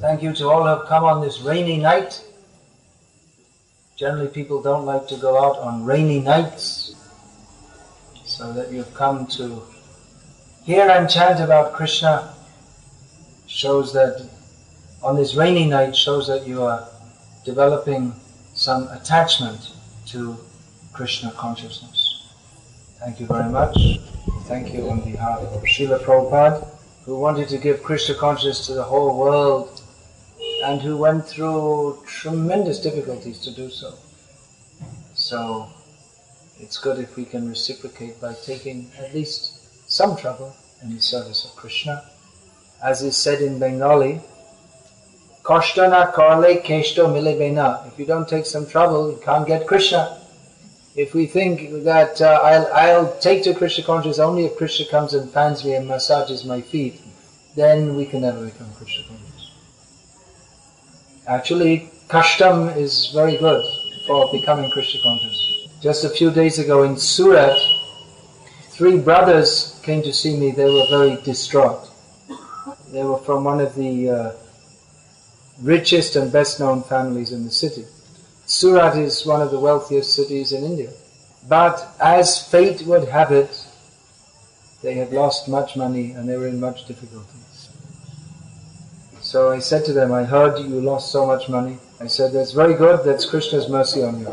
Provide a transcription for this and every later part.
Thank you to all who have come on this rainy night. Generally people don't like to go out on rainy nights, so that you've come to hear and chant about Krishna shows that on this rainy night shows that you are developing some attachment to Krishna consciousness. Thank you very much. Thank you on behalf of Srila Prabhupada, who wanted to give Krishna consciousness to the whole world and who went through tremendous difficulties to do so. So it's good if we can reciprocate by taking at least some trouble in the service of Krishna. As is said in Bengali, Kashta na karle keshto milebe na. If you don't take some trouble, you can't get Krishna. If we think that I'll take to Krishna consciousness only if Krishna comes and fans me and massages my feet, then we can never become Krishna conscious. Actually, kashtam is very good for becoming Krishna conscious. Just a few days ago in Surat, 3 brothers came to see me. They were very distraught. They were from one of the richest and best known families in the city. Surat is one of the wealthiest cities in India. But as fate would have it, they had lost much money and they were in much difficulties. So I said to them, I heard you lost so much money. I said, that's very good, that's Krishna's mercy on you.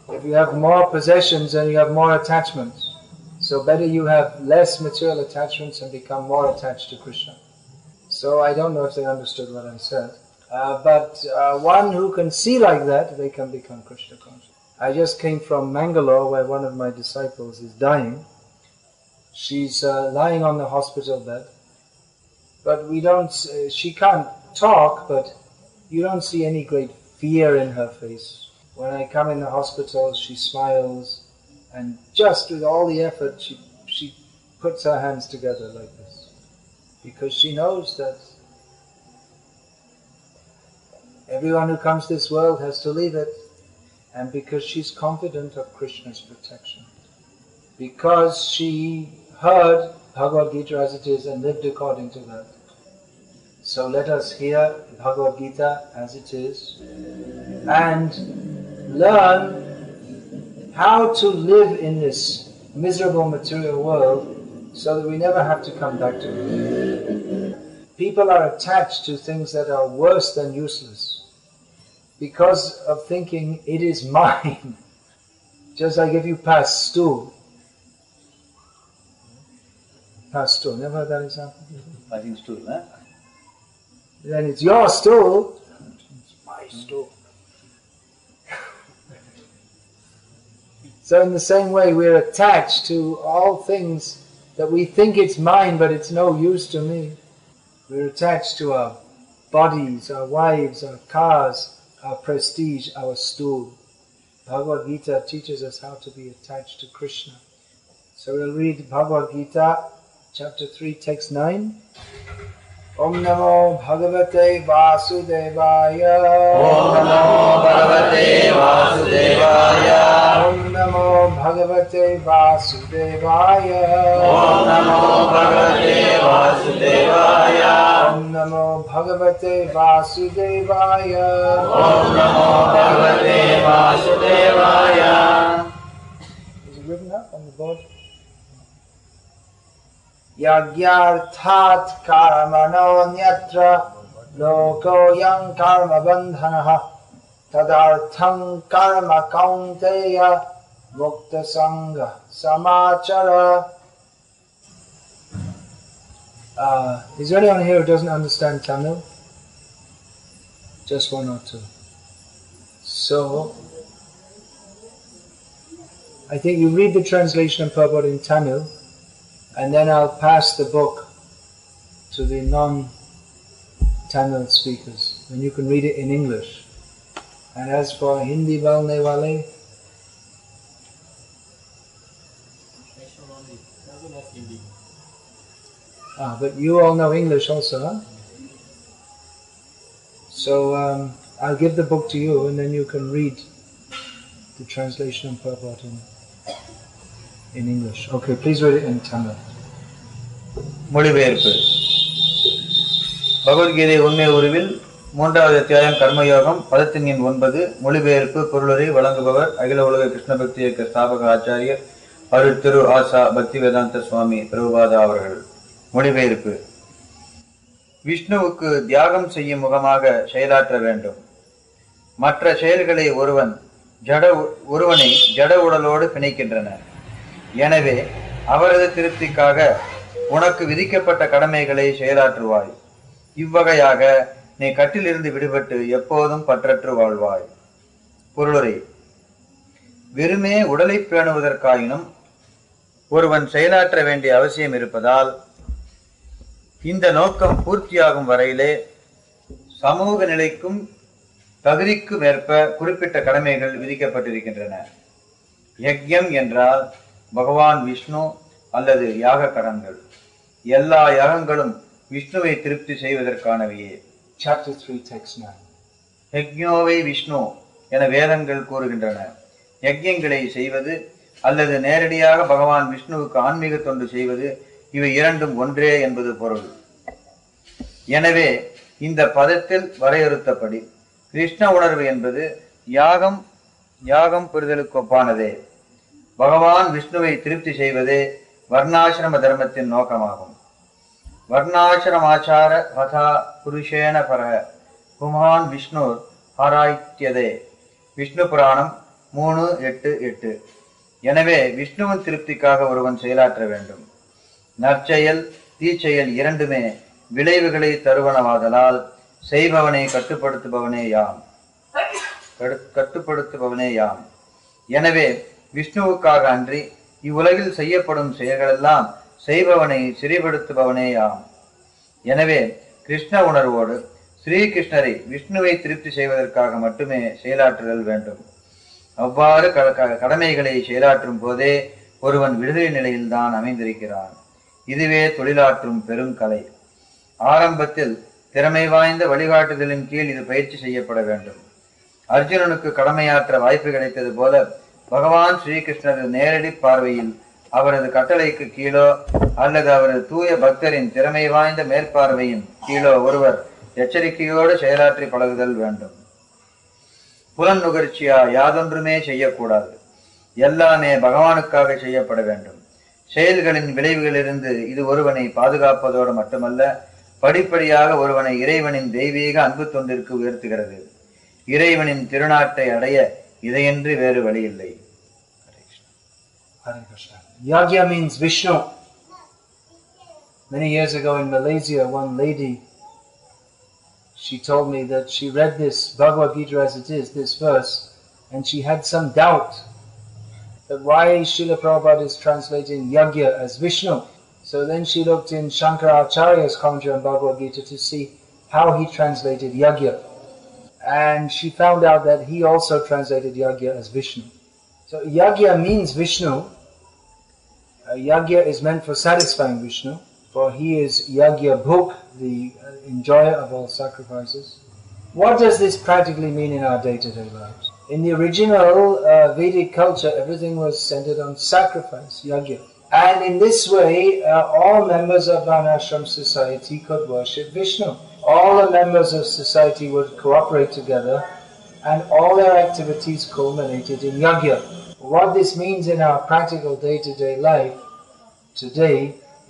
If you have more possessions, then you have more attachments. So better you have less material attachments and become more attached to Krishna. So I don't know if they understood what I said. But one who can see like that, they can become Krishna conscious. I just came from Mangalore, where one of my disciples is dying. She's lying on the hospital bed, but she can't talk, but you don't see any great fear in her face. When I come in the hospital, she smiles, and just with all the effort, she puts her hands together like this, because she knows that everyone who comes to this world has to leave it, and because she's confident of Krishna's protection. Because she heard Bhagavad Gita as it is and lived according to that. So let us hear Bhagavad Gita as it is and learn how to live in this miserable material world so that we never have to come back to it. People are attached to things that are worse than useless because of thinking it is mine. Just like if you pass stool. Pass stool, never heard that example? Passing stool, huh? Then it's your stool, it's my stool. So in the same way we're attached to all things that we think it's mine but it's no use to me. We're attached to our bodies, our wives, our cars, our prestige, our stool. Bhagavad Gita teaches us how to be attached to Krishna. So we'll read Bhagavad Gita, chapter 3, text 9. Om Namo Bhagavate Vasudevaya. Om Namo Bhagavate Vasudevaya. Om Namo Bhagavate Vasudevaya. Om Namo Bhagavate Vasudevaya. Om Namo Bhagavate Vasudevaya. Om Namo Bhagavate Vasudevaya. Is it written up on the board? Yagyarthat karmano nyatra loko yang karma bandhanaha tadartham karma kaunteya mukta sangha samachara. Is there anyone here who doesn't understand Tamil? Just one or two. So, I think you read the translation and purport in Tamil, and then I'll pass the book to the non-Tamil speakers. Then you can read it in English. And as for Hindi balne wale, but you all know English also, huh? So I'll give the book to you and then you can read the translation and purport in English. Okay, please read it in Tamil. மொழிபெயர்ப்பு. பகவத்கீதை உண்மை உருவில் 3வது அத்தியாயம் கர்மயோகம் பதத்தின் எண் 9 மொழிபெயர்ப்பு பொருளுரை வழங்குபவர் அகில உலக கிருஷ்ண பக்தி இயக்க ஸ்தாபக ஆச்சாரியர் அருள் திரு ஆசா பக்தி வேதாந்த சுவாமி பிரபுபாதா அவர்கள். மொழிபெயர்ப்பு. விஷ்ணுவுக்கு தியாகம் செய்யும் முகமாக செயலாற்ற வேண்டும். மற்ற செயல்களை ஒருவனை ஜட உடலோடு பிணைக்கின்றன. எனவே அவரது திருப்திக்காக உனக்கு விதிக்கப்பட்ட கடமைகளை செயலாற்றுவாய். இவ்வகையாக நீ கட்டிலிருந்து விடுபட்டு எப்போதும் பற்றற்று வாழ்வாய். பொருளுரை. வெறுமே உடலை பேணுவதற்காயினும் ஒருவன் செயலாற்ற வேண்டிய அவசியம் இருப்பதால் இந்த நோக்கம் பூர்த்தியாகும் வரையிலே சமூக நிலைக்கும் தகுதிக்கும் ஏற்ப குறிப்பிட்ட கடமைகள் விதிக்கப்பட்டிருக்கின்றன. யக்ஞம் என்றால் பகவான் விஷ்ணு அல்லது யாக கடன்கள். எல்லா யாகங்களும் விஷ்ணுவை திருப்தி செய்வதற்கானவையே. Chapter 3, text 9. யக்ஞோவை விஷ்ணு என வேதங்கள் கூறுகின்றன. யக்ஞங்களை செய்வது அல்லது நேரடியாக பகவான் விஷ்ணுவுக்கு ஆன்மீக தொண்டு செய்வது இவை இரண்டும் ஒன்றே என்பது பொருள். எனவே இந்த பதத்தில் வரையறுத்தபடி கிருஷ்ண உணர்வு என்பது யாகம் புரிதலுக்கு ஒப்பானதே. பகவான் விஷ்ணுவை திருப்தி செய்வதே வர்ணாசிரம தர்மத்தின் நோக்கமாகும். வர்ணாசிரமாச்சார வதா புருஷேன பரஹ புமான் விஷ்ணுர் ஆராய்த்தியதே. விஷ்ணு புராணம் 3:8. எனவே விஷ்ணுவின் திருப்திக்காக ஒருவன் செயலாற்ற வேண்டும். நற்செயல் தீச்செயல் இரண்டுமே விளைவுகளை தருவனவாதலால் செய்பவனை கட்டுப்படுத்துபவனே யாம். எனவே விஷ்ணுவுக்காக அன்றி இவ்வுலகில் செய்யப்படும் செயல்களெல்லாம் செய்பவனை சிறைப்படுத்துபவனே யாம். எனவே கிருஷ்ண உணர்வோடு ஸ்ரீகிருஷ்ணரை விஷ்ணுவை திருப்தி செய்வதற்காக மட்டுமே செயலாற்றுதல் வேண்டும். அவ்வாறு கடமைகளை செயலாற்றும் போதே ஒருவன் விடுதலை நிலையில்தான் அமைந்திருக்கிறான். இதுவே தொழிலாற்றும் பெரும் கலை. ஆரம்பத்தில் திறமை வாய்ந்த வழிகாட்டுதலின் கீழ் இது பயிற்சி செய்யப்பட வேண்டும். அர்ஜுனனுக்கு கடமையாற்ற வாய்ப்பு கிடைத்தது போல பகவான் ஸ்ரீகிருஷ்ணரது நேரடி பார்வையில் அவரது கட்டளைக்கு கீழோ அல்லது அவரது தூய பக்தரின் திறமை வாய்ந்த மேற்பார்வையின் கீழோ ஒருவர் எச்சரிக்கையோடு செயலாற்றி பழகுதல் வேண்டும். புலன் நுகர்ச்சியா யாதொன்றுமே செய்யக்கூடாது. எல்லாமே பகவானுக்காக செய்யப்பட வேண்டும். செயல்களின் விளைவுகளிலிருந்து இது ஒருவனை பாதுகாப்பதோடு மட்டுமல்ல, படிப்படியாக ஒருவனை இறைவனின் தெய்வீக அன்பு தொண்டிற்கு உயர்த்துகிறது. இறைவனின் திருநாட்டை அடைய இதையன்றி வேறு வழியில்லை. Hare Krishna. Yajna means Vishnu. Many years ago in Malaysia, one lady, she told me that she read this Bhagavad Gita as it is, this verse, and she had some doubt that why Srila Prabhupada is translating Yajna as Vishnu. So then she looked in Shankaracharya's commentary on Bhagavad Gita to see how he translated Yajna. And she found out that he also translated Yajna as Vishnu. So Yajna means Vishnu. Yajna is meant for satisfying Vishnu, for he is Yajna Bhuk, the enjoyer of all sacrifices. What does this practically mean in our day-to-day lives? In the original Vedic culture, everything was centered on sacrifice, Yajna. And in this way, all members of Varnashram society could worship Vishnu. All the members of society would cooperate together and all their activities culminated in Yajna. What this means in our practical day-to-day life today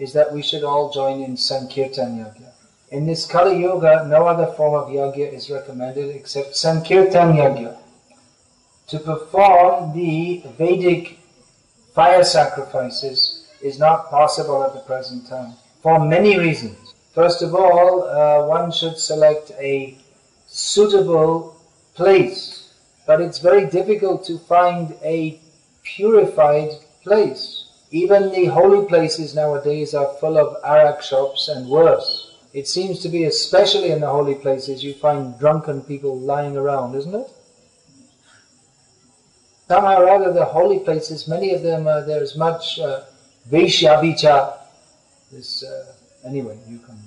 is that we should all join in Sankirtan Yajna. In this Kali Yuga, no other form of Yajna is recommended except Sankirtan Yajna. To perform the Vedic fire sacrifices is not possible at the present time for many reasons. First of all, one should select a suitable place, but it's very difficult to find a purified place. Even the holy places nowadays are full of arak shops and worse. It seems to be, especially in the holy places, you find drunken people lying around, isn't it? Somehow or other, the holy places, many of them, there is much Vaishyavicha. Anyway, you can.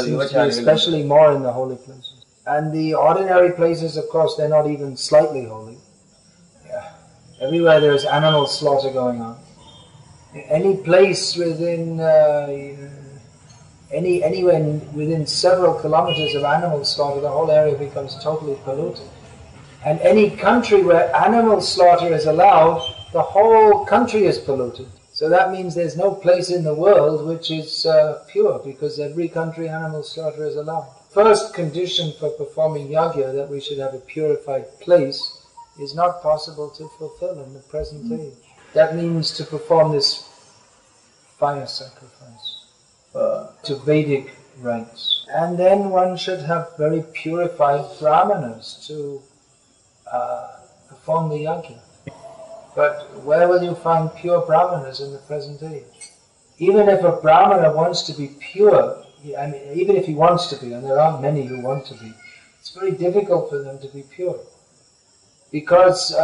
Seems to be especially more in the holy places. And the ordinary places, of course, they're not even slightly holy. Everywhere there is animal slaughter going on. Any place within anywhere within several kilometers of animal slaughter, the whole area becomes totally polluted. And any country where animal slaughter is allowed, the whole country is polluted. So that means there's no place in the world which is pure, because every country animal slaughter is allowed. First condition for performing yajna, that we should have a purified place, is not possible to fulfill in the present age. That means to perform this fire sacrifice to Vedic rites. And then one should have very purified brahmanas to perform the yajna. But where will you find pure brahmanas in the present age? Even if a brahmana wants to be pure, I mean, even if he wants to be, and there aren't many who want to be, it's very difficult for them to be pure. Because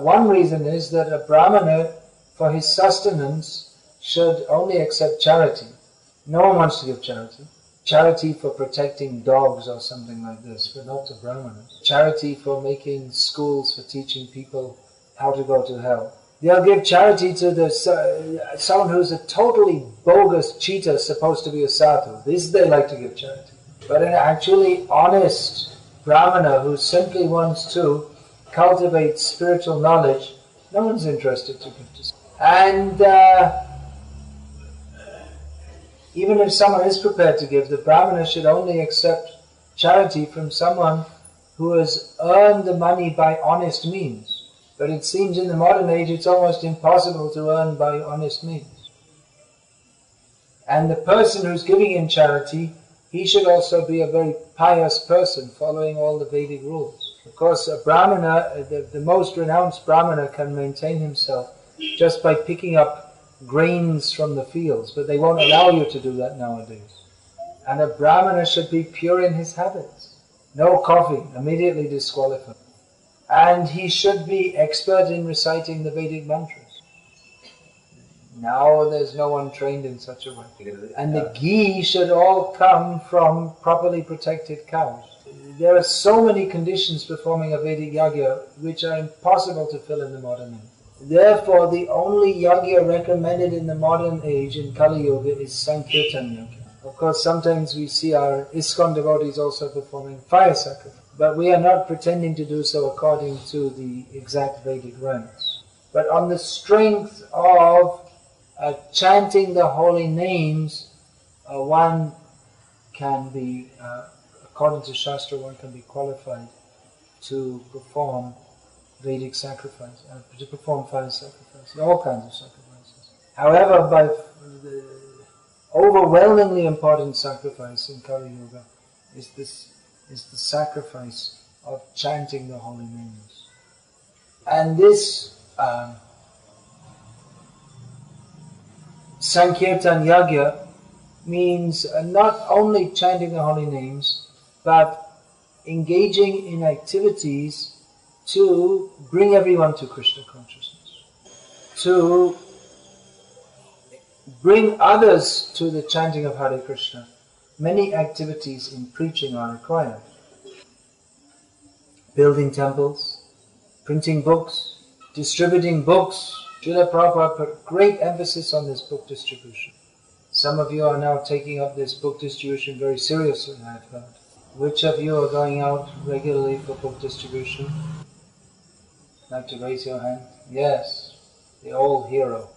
one reason is that a brahmana, for his sustenance, should only accept charity. No one wants to give charity. Charity for protecting dogs or something like this, but not to brahmanas. Charity for making schools, for teaching people how to go to hell. They'll give charity to someone who's a totally bogus cheater supposed to be a sadhu. This they like to give charity. But an actually honest brahmana who simply wants to cultivate spiritual knowledge, no one's interested to give to. And even if someone is prepared to give, the brahmana should only accept charity from someone who has earned the money by honest means. But it seems in the modern age it's almost impossible to earn by honest means. And the person who's giving in charity, he should also be a very pious person, following all the Vedic rules. Of course, a brahmana, the most renounced brahmana, can maintain himself just by picking up grains from the fields, but they won't allow you to do that nowadays. And a brahmana should be pure in his habits. No coffee, immediately disqualified. And he should be expert in reciting the Vedic mantras. Now there's no one trained in such a way. And the ghee should all come from properly protected cows. There are so many conditions performing a Vedic yajna which are impossible to fill in the modern age. Therefore, the only yajna recommended in the modern age in Kali Yuga is Sankirtan yajna. Of course, sometimes we see our ISKCON devotees also performing fire sacrifice. But we are not pretending to do so according to the exact Vedic rites. But on the strength of chanting the holy names, one can be, according to Shastra, one can be qualified to perform Vedic sacrifice, to perform fire sacrifice, all kinds of sacrifices. However, by the overwhelmingly important sacrifice in Kali Yuga is the sacrifice of chanting the holy names. And this Sankirtan Yajna means not only chanting the holy names, but engaging in activities to bring everyone to Krishna consciousness, to bring others to the chanting of Hare Krishna. Many activities in preaching are required. Building temples, printing books, distributing books. Srila Prabhupada put great emphasis on this book distribution. Some of you are now taking up this book distribution very seriously, I've heard. Which of you are going out regularly for book distribution? Like to raise your hand? Yes, the old hero.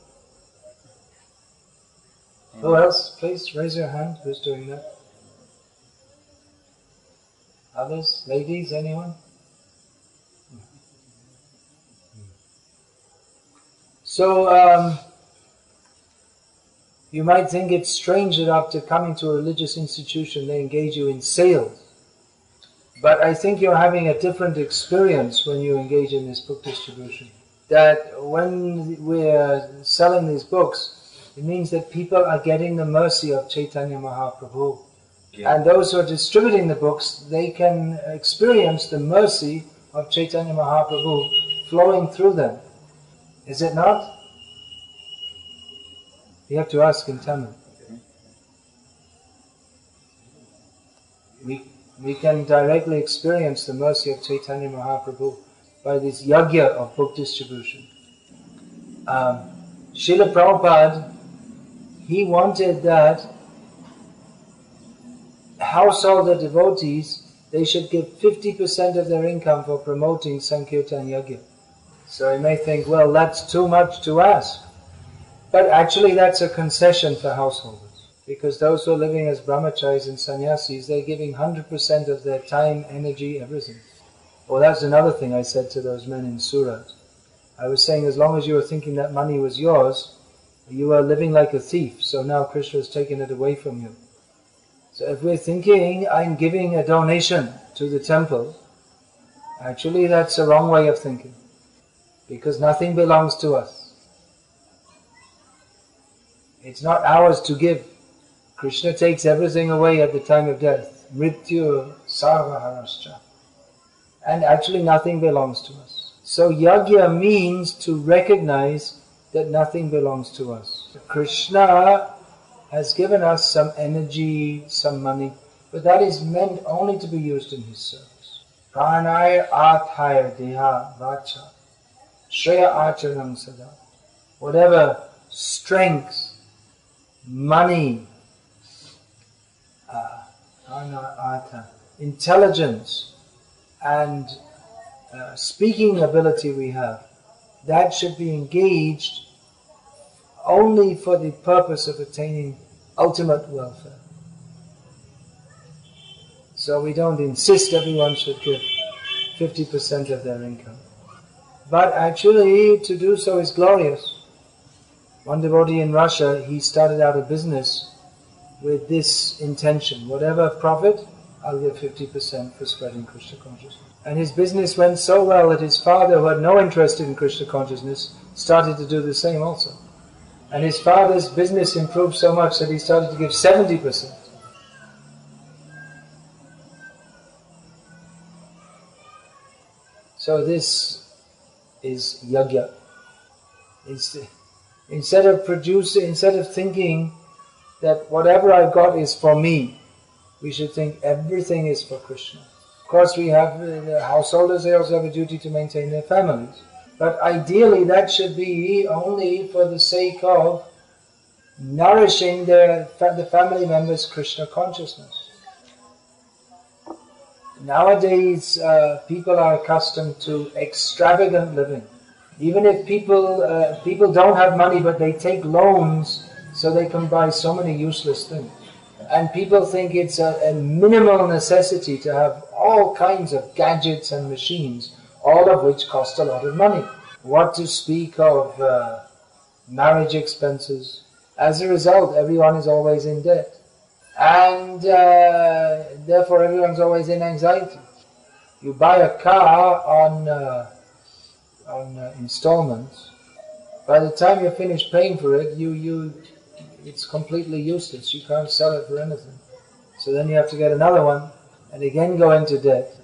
Who else? Please raise your hand. Who's doing that? Others? Ladies? Anyone? So, you might think it's strange that after coming to a religious institution they engage you in sales. But I think you're having a different experience when you engage in this book distribution. That when we're selling these books, it means that people are getting the mercy of Chaitanya Mahaprabhu. Yeah. And those who are distributing the books, they can experience the mercy of Chaitanya Mahaprabhu flowing through them. Is it not? You have to ask in Tamil. We can directly experience the mercy of Chaitanya Mahaprabhu by this yajna of book distribution. Srila Prabhupada, he wanted that householder devotees, they should give 50% of their income for promoting Sankirtan Yajna. So you may think, well, that's too much to ask. But actually that's a concession for householders. Because those who are living as brahmacharis and sannyasis, they're giving 100% of their time, energy, everything. Well, that's another thing I said to those men in Surat. I was saying, as long as you were thinking that money was yours, you are living like a thief, so now Krishna has taken it away from you. So if we're thinking, I'm giving a donation to the temple, actually that's a wrong way of thinking. Because nothing belongs to us. It's not ours to give. Krishna takes everything away at the time of death. Mrityu sarvaharascha. And actually nothing belongs to us. So yajna means to recognize that nothing belongs to us. Krishna has given us some energy, some money, but that is meant only to be used in His service. Pranaya athaya deha vacha shreya acharanam sada. Whatever strength, money, intelligence, and speaking ability we have, that should be engaged only for the purpose of attaining ultimate welfare. So we don't insist everyone should give 50% of their income. But actually to do so is glorious. One devotee in Russia, he started out a business with this intention. Whatever profit, I'll give 50% for spreading Krishna consciousness. And his business went so well that his father, who had no interest in Krishna consciousness, started to do the same also. And his father's business improved so much that he started to give 70%. So this is yajna. Instead of thinking that whatever I've got is for me, we should think everything is for Krishna. Of course we have the householders, they also have a duty to maintain their families. But ideally that should be only for the sake of nourishing the family members' Krishna consciousness. Nowadays people are accustomed to extravagant living. Even if people don't have money, but they take loans so they can buy so many useless things. And people think it's a minimal necessity to have all kinds of gadgets and machines, all of which cost a lot of money. What to speak of marriage expenses. As a result, everyone is always in debt. And therefore everyone's always in anxiety. You buy a car on installments. By the time you finish paying for it, it's completely useless. You can't sell it for anything. So then you have to get another one and again go into debt.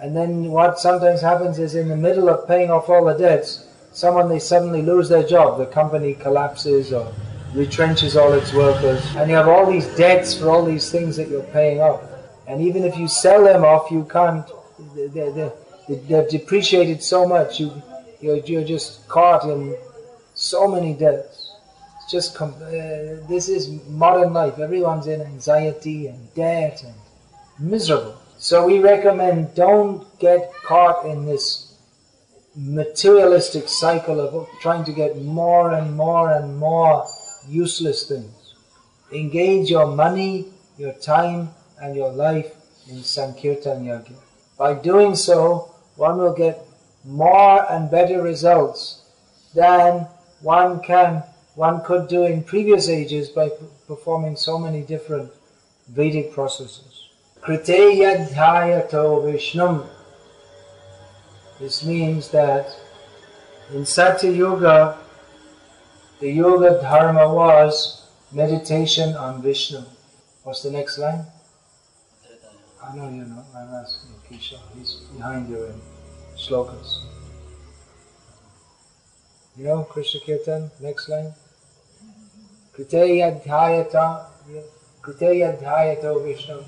And then what sometimes happens is in the middle of paying off all the debts, they suddenly lose their job. The company collapses or retrenches all its workers. And you have all these debts for all these things that you're paying off. And even if you sell them off, you can't, they're depreciated so much, you're just caught in so many debts. It's just this is modern life. Everyone's in anxiety and debt and miserable. So we recommend don't get caught in this materialistic cycle of trying to get more and more and more useless things. Engage your money, your time and your life in Sankirtan Yajna. By doing so, one will get more and better results than one could do in previous ages by performing so many different Vedic processes. Krite yadhyayato Vishnum. This means that in Satya Yuga, the Yoga Dharma was meditation on Vishnu. What's the next line? I know you know, I'm asking Kisha. He's behind you in shlokas. You know Krishna Kirtan, next line? Krite yadhyayato Vishnu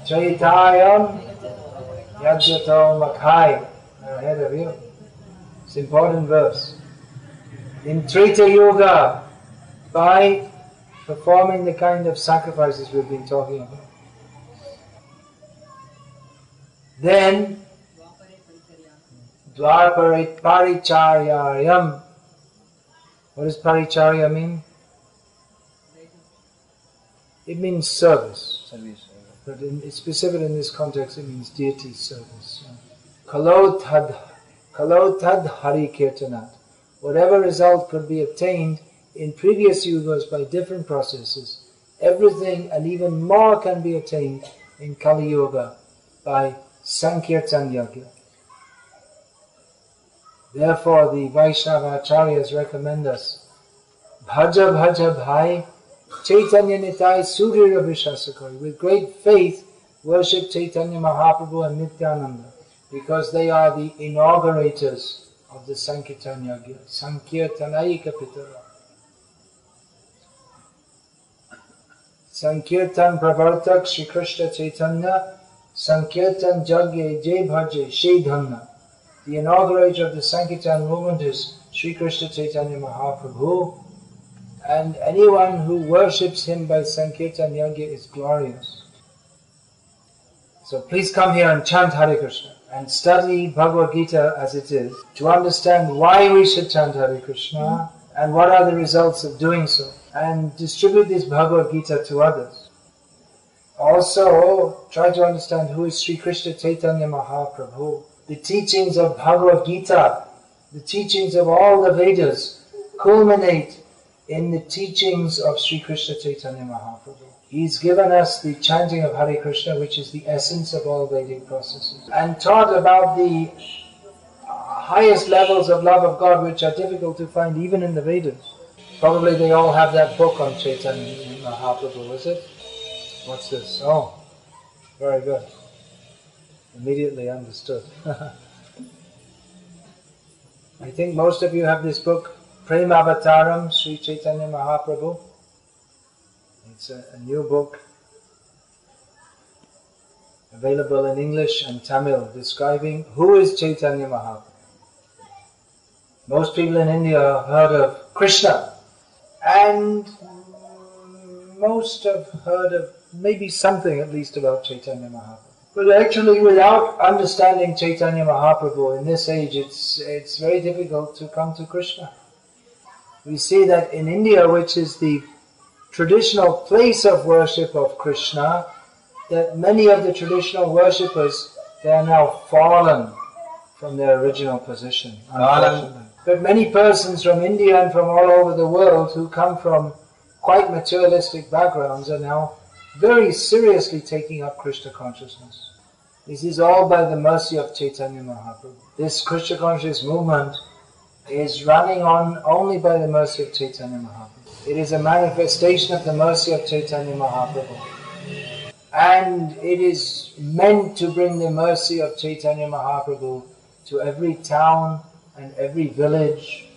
Chaitayam yadyato makhai. Ahead of you. It's an important verse. In Treta Yuga, by performing the kind of sacrifices we've been talking about. Then, Dwarpare Paricharyayam. What does Paricharya mean? It means service. But specifically in this context, it means deity service. Kalotad Hari Kirtanat. Whatever result could be obtained in previous yugas by different processes, everything and even more can be attained in Kali Yuga by Sankirtan Yajna. Therefore, the Vaishnava Acharyas recommend us, Bhaja Bhaja Bhai, Chaitanya Nitai Sudhira Vishasakari. With great faith, worship Chaitanya Mahaprabhu and Nityananda, because they are the inaugurators of the Sankirtan Yajna. Sankirtanaika Pitara. Sankirtan Pravartak Shri Krishna Chaitanya, Sankirtan Jagye Jai Bhaje Shedhanna. The inaugurator of the Sankirtan movement is Shri Krishna Chaitanya Mahaprabhu, and anyone who worships him by Sankirtan Yajna is glorious. So please come here and chant Hare Krishna and study Bhagavad Gita as it is to understand why we should chant Hare Krishna and what are the results of doing so, and distribute this Bhagavad Gita to others. Also, try to understand who is Sri Krishna Chaitanya Mahaprabhu. The teachings of Bhagavad Gita, the teachings of all the Vedas, culminate in the teachings of Sri Krishna Chaitanya Mahaprabhu. He's given us the chanting of Hare Krishna, which is the essence of all Vedic processes, and taught about the highest levels of love of God, which are difficult to find even in the Vedas. Probably they all have that book on Chaitanya Mahaprabhu, is it? What's this? Oh, very good. Immediately understood. I think most of you have this book, Prema Avataram, Sri Chaitanya Mahaprabhu. It's a new book, available in English and Tamil, describing who is Chaitanya Mahaprabhu. Most people in India have heard of Krishna, and most have heard of maybe something at least about Chaitanya Mahaprabhu. But actually, without understanding Chaitanya Mahaprabhu in this age, it's very difficult to come to Krishna. We see that in India, which is the traditional place of worship of Krishna, that many of the traditional worshippers, they are now fallen from their original position, unfortunately. But many persons from India and from all over the world who come from quite materialistic backgrounds are now very seriously taking up Krishna consciousness. This is all by the mercy of Chaitanya Mahaprabhu. This Krishna conscious movement is running on only by the mercy of Chaitanya Mahaprabhu. It is a manifestation of the mercy of Chaitanya Mahaprabhu. And it is meant to bring the mercy of Chaitanya Mahaprabhu to every town and every village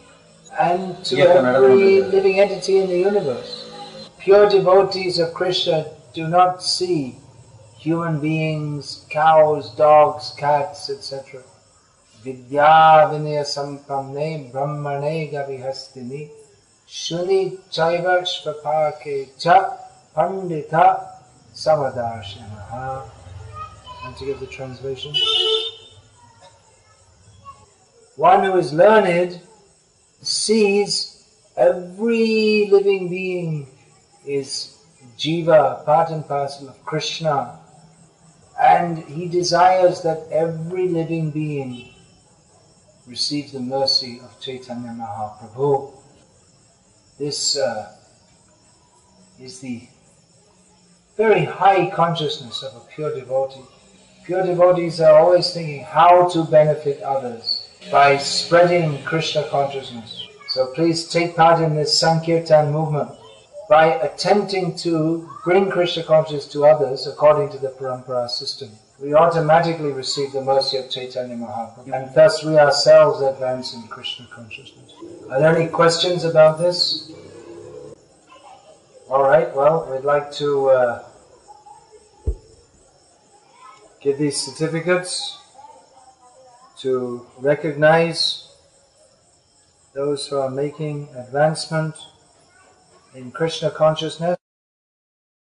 and to every living entity in the universe. Pure devotees of Krishna do not see human beings, cows, dogs, cats, etc. Vidya vinaya sampamne brahmane gavihastini shuni chaiva shvapake cha pandita samadarshanaha. Want to give the translation? One who is learned sees every living being is Jiva, part and parcel of Krishna, and he desires that every living being receive the mercy of Chaitanya Mahaprabhu. This is the very high consciousness of a pure devotee. Pure devotees are always thinking how to benefit others by spreading Krishna consciousness. So please take part in this Sankirtan movement by attempting to bring Krishna consciousness to others according to the Parampara system. We automatically receive the mercy of Chaitanya Mahaprabhu, and thus we ourselves advance in Krishna consciousness. Are there any questions about this? Alright, well, we'd like to give these certificates to recognize those who are making advancement in Krishna consciousness,